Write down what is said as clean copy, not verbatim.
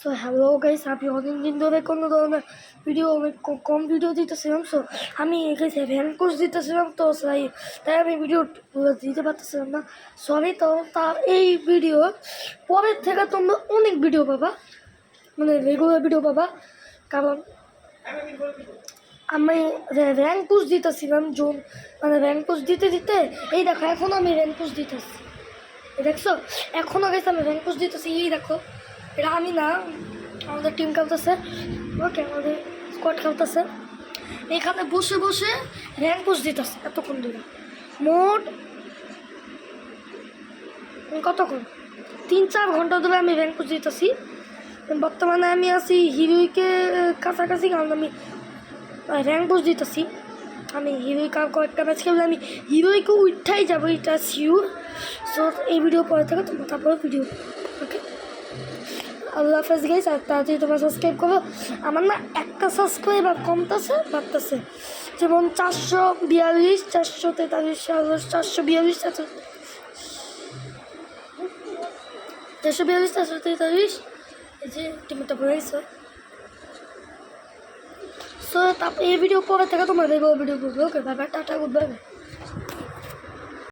So hello guys, আমি অনেকদিন ধরে কোনো ধরনের ভিডিও অনেক কম ভিডিও দিতেছিলাম। সো আমি গাইস র্যাঙ্ক কোর্স দিতেছিলাম, তো তাই আমি ভিডিও দিতে পারতেছিলাম না, সরি। তো এই ভিডিও পরের থেকে তোমরা অনেক ভিডিও পাবা, মানে রেগুলার ভিডিও পাবা, কারণ আমি র্যাঙ্ক পুশ দিতেছিলাম। মানে র্যাঙ্ক পুশ দিতে দিতে এই দেখো এখন আমি র্যাঙ্ক পুশ দিতেছি, দেখছো? এখনও গেছে আমি র্যাঙ্ক পুশ দিতেছি, এই দেখো। এটা আমি না, আমাদের টিম খেলতেছে, ওকে, আমাদের স্কোয়াড খেলতেছে। এখানে বসে বসে র্যাঙ্ক পুশ দিতেছে এতক্ষণ ধরে, মোট কতক্ষণ 3-4 ঘন্টা ধরে আমি র্যাঙ্ক পুশ দিতেছি। বর্তমানে আমি আছি হিরোইকে কাছাকাছি, কারণ আমি র্যাঙ্ক পুশ দিতেছি। আমি হিরোই কয়েকটা ম্যাচ খেললে আমি হিরোইকে উঠাই যাবো, এটা শিওর। সো এই ভিডিও পরে থেকে তোমরা তারপরে ভিডিও, ওকে? আল্লাহ হাফেজ গাইস, আর তাড়াতাড়ি তোমরা সাবস্ক্রাইব করো। আমার না একটা সাবস্ক্রাইবার কমতেছে বাড়তেছে, যেমন 442, 443, 442, 443, এই যে টিমটা পড়ে গেছে। সো তারপর এই ভিডিও পরে থেকে তোমরা দেখো ভিডিও করবে, okay? Bye bye, tata, good by.